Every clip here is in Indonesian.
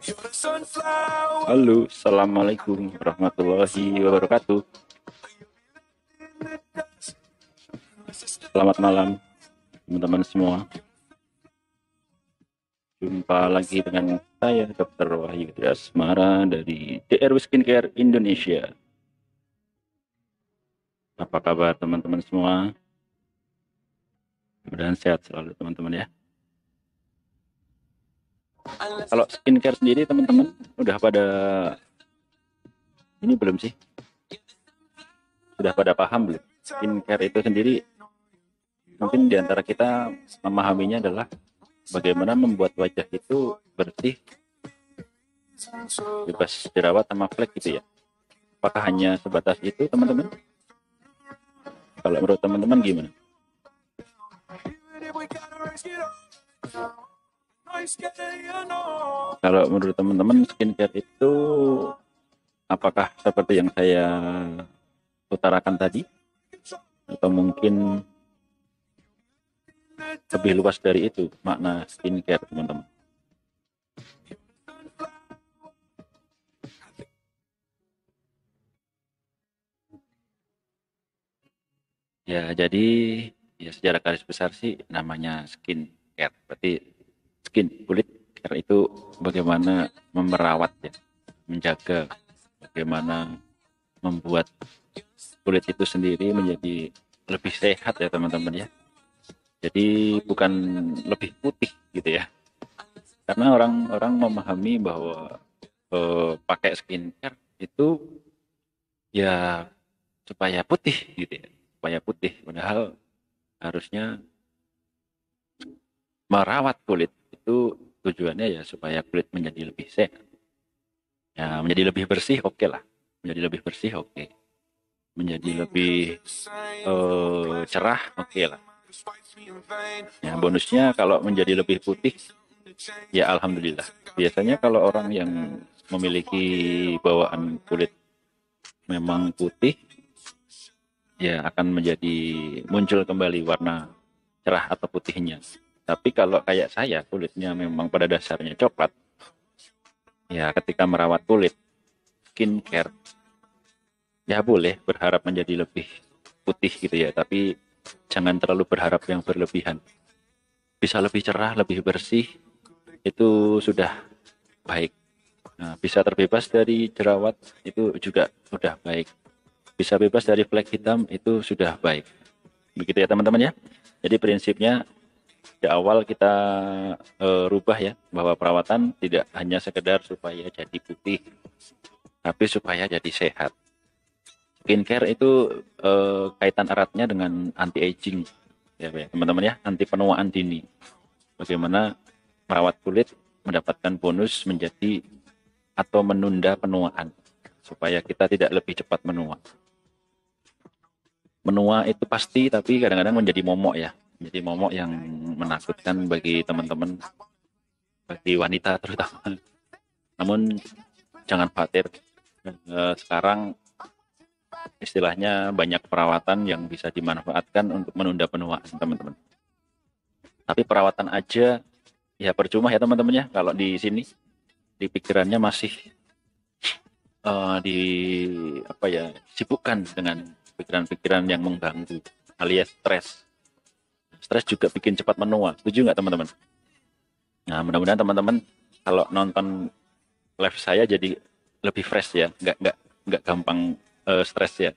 Halo, assalamualaikum warahmatullahi wabarakatuh. Selamat malam, teman-teman semua. Jumpa lagi dengan saya, Dr. Wahyu Asmara dari DRW Skincare Indonesia. Apa kabar teman-teman semua? Mudah-mudahan sehat selalu teman-teman ya. Kalau skincare sendiri teman-teman udah pada ini belum sih? Sudah pada paham belum? Skincare itu sendiri mungkin diantara kita memahaminya adalah bagaimana membuat wajah itu bersih, bebas jerawat sama flek gitu ya. Apakah hanya sebatas itu teman-teman? Kalau menurut teman-teman gimana? Kalau menurut teman-teman skincare itu apakah seperti yang saya utarakan tadi? Atau mungkin lebih luas dari itu makna skincare teman-teman? Ya jadi ya secara garis besar sih namanya skincare. Berarti kulit care itu bagaimana memerawat ya, menjaga, bagaimana membuat kulit itu sendiri menjadi lebih sehat ya teman-teman ya. Jadi bukan lebih putih gitu ya. Karena orang-orang memahami bahwa pakai skincare itu ya supaya putih gitu ya. Supaya putih, padahal harusnya merawat kulit itu tujuannya ya supaya kulit menjadi lebih sehat. Ya, menjadi lebih bersih oke lah. Menjadi lebih bersih oke. Menjadi lebih cerah oke lah. Ya, bonusnya kalau menjadi lebih putih ya alhamdulillah. Biasanya kalau orang yang memiliki bawaan kulit memang putih ya akan menjadi muncul kembali warna cerah atau putihnya. Tapi kalau kayak saya kulitnya memang pada dasarnya coklat, ya ketika merawat kulit, skincare, ya boleh berharap menjadi lebih putih gitu ya, tapi jangan terlalu berharap yang berlebihan. Bisa lebih cerah, lebih bersih, itu sudah baik. Nah, bisa terbebas dari jerawat, itu juga sudah baik. Bisa bebas dari flek hitam, itu sudah baik. Begitu ya teman-teman ya. Jadi prinsipnya di awal kita rubah ya, bahwa perawatan tidak hanya sekedar supaya jadi putih, tapi supaya jadi sehat. Skincare itu kaitan eratnya dengan anti aging ya teman-teman ya, anti penuaan dini. Bagaimana merawat kulit mendapatkan bonus menjadi atau menunda penuaan supaya kita tidak lebih cepat menua. Menua itu pasti, tapi kadang-kadang menjadi momok ya, menjadi momok yang menakutkan bagi teman-teman, bagi wanita terutama. Namun jangan khawatir, sekarang istilahnya banyak perawatan yang bisa dimanfaatkan untuk menunda penuaan teman-teman. Tapi perawatan aja ya percuma ya teman-teman ya, kalau di sini di pikirannya masih di apa ya, sibukkan dengan pikiran-pikiran yang mengganggu alias stres. Stres juga bikin cepat menua. Setuju nggak teman-teman? Nah mudah-mudahan teman-teman kalau nonton live saya jadi lebih fresh ya, nggak gampang stres ya.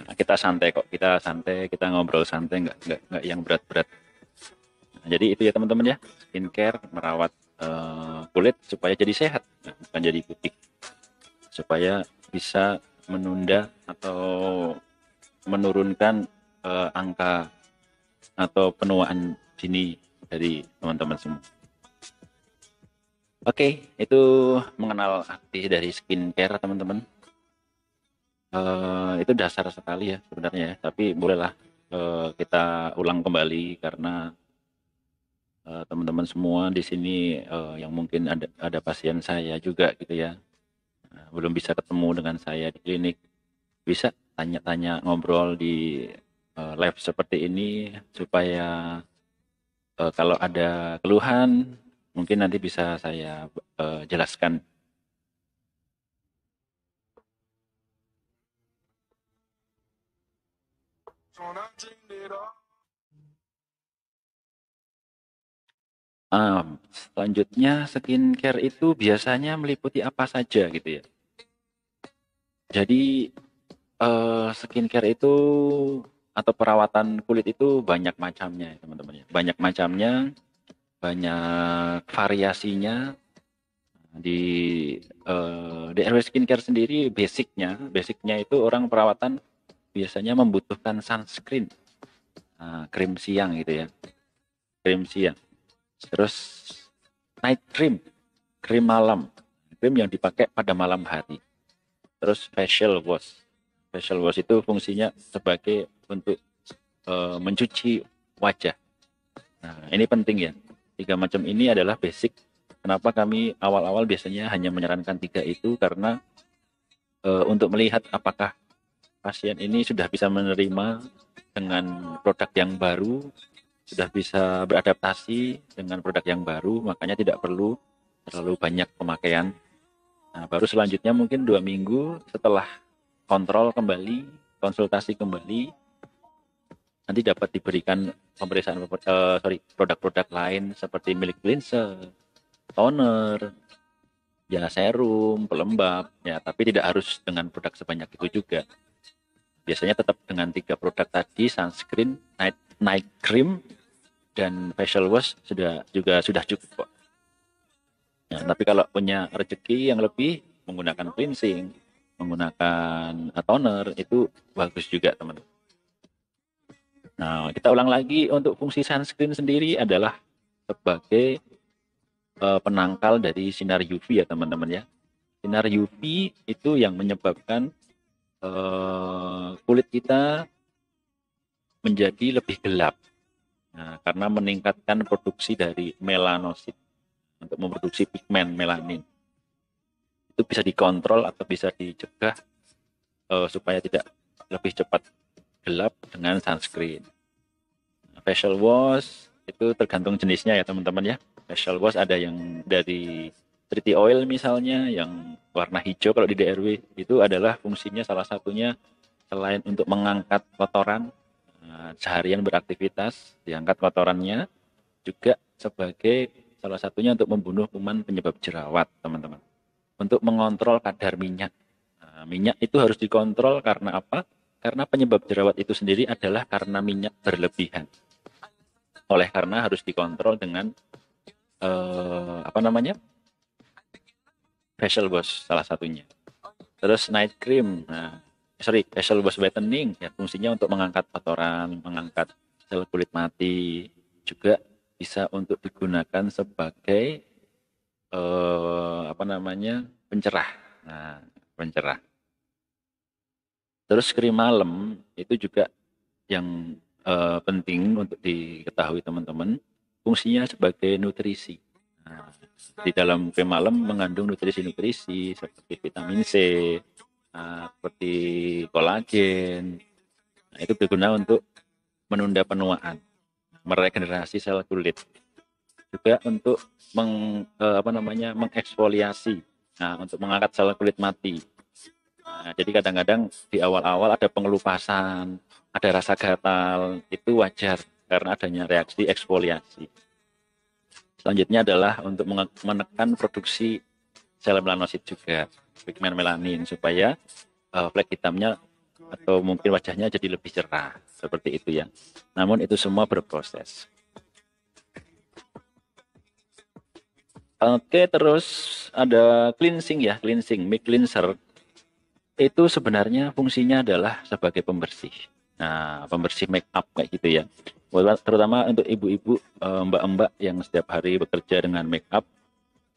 Nah, kita santai kok, kita santai, kita ngobrol santai, nggak yang berat-berat. Nah, jadi itu ya teman-teman ya, skincare merawat kulit supaya jadi sehat, nah, bukan jadi putih, supaya bisa menunda atau menurunkan angka atau penuaan dini dari teman-teman semua. Oke, itu mengenal arti dari skincare teman-teman. Itu dasar sekali ya sebenarnya ya, tapi bolehlah kita ulang kembali karena teman-teman semua di sini yang mungkin ada pasien saya juga gitu ya, belum bisa ketemu dengan saya di klinik, bisa tanya-tanya ngobrol di live seperti ini supaya kalau ada keluhan mungkin nanti bisa saya jelaskan. Selanjutnya skincare itu biasanya meliputi apa saja gitu ya. Jadi skincare itu atau perawatan kulit itu banyak macamnya ya teman-teman ya. Banyak macamnya, banyak variasinya. Di DRW Skincare sendiri basicnya itu orang perawatan biasanya membutuhkan sunscreen, krim siang gitu ya, krim siang. Terus night cream, krim malam, krim yang dipakai pada malam hari. Terus facial wash. Facial wash itu fungsinya sebagai untuk mencuci wajah. Nah, ini penting ya. 3 macam ini adalah basic. Kenapa kami awal-awal biasanya hanya menyarankan 3 itu karena untuk melihat apakah pasien ini sudah bisa menerima dengan produk yang baru, sudah bisa beradaptasi dengan produk yang baru, makanya tidak perlu terlalu banyak pemakaian. Nah, baru selanjutnya mungkin 2 minggu setelah kontrol kembali, konsultasi kembali, nanti dapat diberikan pemeriksaan produk-produk lain seperti milk cleanser, toner, ya serum, pelembab, ya tapi tidak harus dengan produk sebanyak itu juga. Biasanya tetap dengan 3 produk tadi, sunscreen, night cream, dan facial wash sudah cukup kok. Ya, tapi kalau punya rezeki yang lebih, menggunakan cleansing, menggunakan toner, itu bagus juga teman-teman. Nah, kita ulang lagi, untuk fungsi sunscreen sendiri adalah sebagai penangkal dari sinar UV ya teman-teman ya. Sinar UV itu yang menyebabkan kulit kita menjadi lebih gelap. Nah, karena meningkatkan produksi dari melanosit untuk memproduksi pigmen melanin. Itu bisa dikontrol atau bisa dicegah supaya tidak lebih cepat gelap dengan sunscreen. Nah, facial wash itu tergantung jenisnya ya teman-teman ya. Facial wash ada yang dari Triti Oil misalnya, yang warna hijau kalau di DRW, itu adalah fungsinya salah satunya selain untuk mengangkat kotoran, seharian beraktivitas, diangkat kotorannya, juga sebagai salah satunya untuk membunuh kuman penyebab jerawat, teman-teman. Untuk mengontrol kadar minyak. Nah, minyak itu harus dikontrol karena apa? Karena penyebab jerawat itu sendiri adalah karena minyak berlebihan. Oleh karena harus dikontrol dengan facial wash salah satunya. Terus night cream, facial wash whitening, ya fungsinya untuk mengangkat kotoran, mengangkat sel kulit mati, juga bisa untuk digunakan sebagai pencerah. Nah, pencerah. Terus krim malam itu juga yang penting untuk diketahui teman-teman, fungsinya sebagai nutrisi. Nah, di dalam krim malam mengandung nutrisi-nutrisi seperti vitamin C, seperti kolagen. Nah, itu berguna untuk menunda penuaan, meregenerasi sel kulit. Juga untuk mengeksfoliasi, untuk mengangkat sel kulit mati. Nah, jadi kadang-kadang di awal-awal ada pengelupasan, ada rasa gatal, itu wajar karena adanya reaksi eksfoliasi. Selanjutnya adalah untuk menekan produksi sel melanosit juga, pigmen melanin, supaya flek hitamnya atau mungkin wajahnya jadi lebih cerah, seperti itu ya. Namun itu semua berproses. Oke, terus ada cleansing ya, milk cleanser. Itu sebenarnya fungsinya adalah sebagai pembersih. Nah, pembersih make up kayak gitu ya. Terutama untuk ibu-ibu, mbak-mbak yang setiap hari bekerja dengan make up,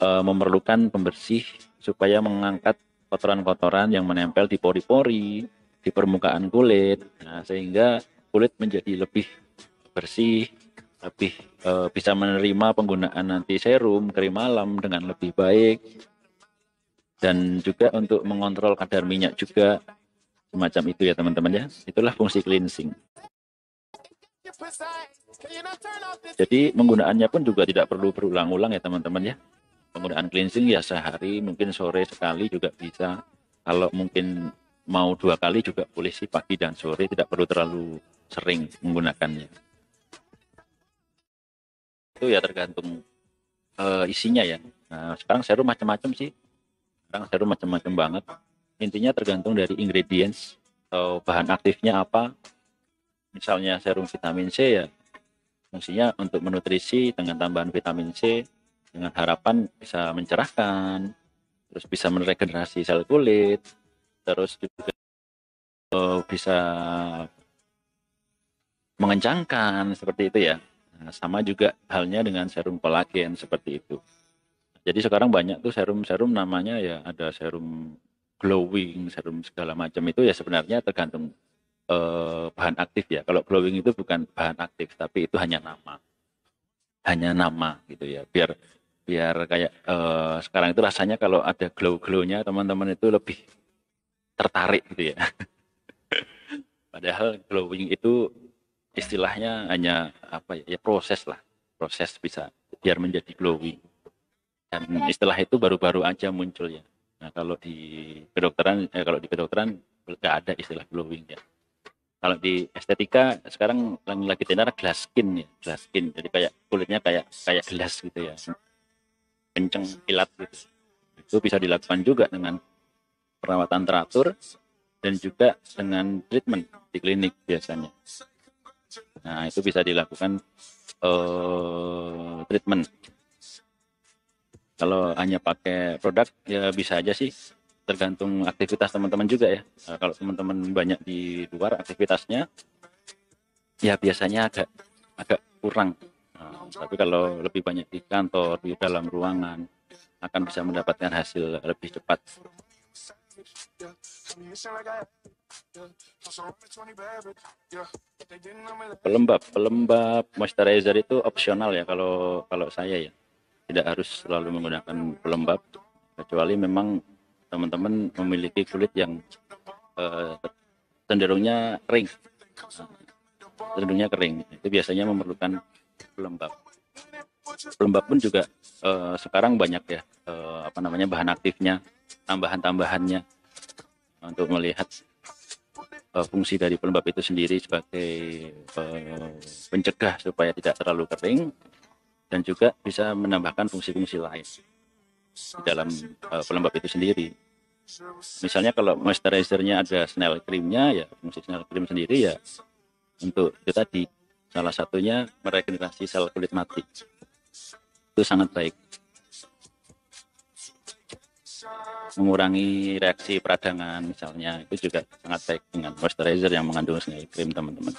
memerlukan pembersih supaya mengangkat kotoran-kotoran yang menempel di pori-pori, di permukaan kulit, sehingga kulit menjadi lebih bersih, lebih bisa menerima penggunaan nanti serum, krim malam dengan lebih baik, dan juga untuk mengontrol kadar minyak juga, semacam itu ya teman-teman ya. Itulah fungsi cleansing. Jadi penggunaannya pun juga tidak perlu berulang-ulang ya teman-teman ya. Penggunaan cleansing ya sehari, mungkin sore sekali juga bisa. Kalau mungkin mau 2 kali juga boleh sih, pagi dan sore, tidak perlu terlalu sering menggunakannya. Itu ya tergantung isinya ya. Nah, sekarang serum macam-macam sih. Sekarang serum macam-macam banget. Intinya tergantung dari ingredients atau bahan aktifnya apa. Misalnya serum vitamin C ya, fungsinya untuk menutrisi dengan tambahan vitamin C dengan harapan bisa mencerahkan, terus bisa meregenerasi sel kulit, terus juga bisa mengencangkan seperti itu ya. Nah, sama juga halnya dengan serum kolagen seperti itu. Jadi sekarang banyak tuh serum-serum namanya ya, ada serum glowing, serum segala macam itu ya sebenarnya tergantung bahan aktif ya. Kalau glowing itu bukan bahan aktif, tapi itu hanya nama gitu ya. Biar biar kayak sekarang itu rasanya kalau ada glow-glownya teman-teman itu lebih tertarik gitu ya. Padahal glowing itu istilahnya hanya apa ya, ya proses lah, proses bisa biar menjadi glowing. Dan istilah itu baru-baru aja muncul ya. Nah kalau di kedokteran nggak ada istilah glowing ya. Kalau di estetika sekarang lagi tenar glass skin ya, glass skin. Jadi kayak kulitnya kayak kayak gelas gitu ya, kenceng, kilat gitu. Itu bisa dilakukan juga dengan perawatan teratur dan juga dengan treatment di klinik biasanya. Nah, itu bisa dilakukan treatment. Kalau hanya pakai produk ya bisa aja sih, tergantung aktivitas teman-teman juga ya. Nah, kalau teman-teman banyak di luar aktivitasnya, ya biasanya agak agak kurang. Nah, tapi kalau lebih banyak di kantor, di dalam ruangan, akan bisa mendapatkan hasil lebih cepat. Pelembab moisturizer itu opsional ya kalau kalau saya ya. Tidak harus selalu menggunakan pelembab, kecuali memang teman-teman memiliki kulit yang cenderungnya kering. Cenderungnya kering. Itu biasanya memerlukan pelembab. Pelembab pun juga sekarang banyak ya apa namanya bahan aktifnya, tambahan-tambahannya untuk melihat fungsi dari pelembab itu sendiri sebagai pencegah supaya tidak terlalu kering, dan juga bisa menambahkan fungsi-fungsi lain di dalam pelembab itu sendiri. Misalnya kalau moisturizernya ada snail creamnya ya, fungsi snail cream sendiri ya untuk itu tadi, salah satunya meregenerasi sel kulit mati. Itu sangat baik, mengurangi reaksi peradangan misalnya, itu juga sangat baik dengan moisturizer yang mengandung snail cream teman-teman.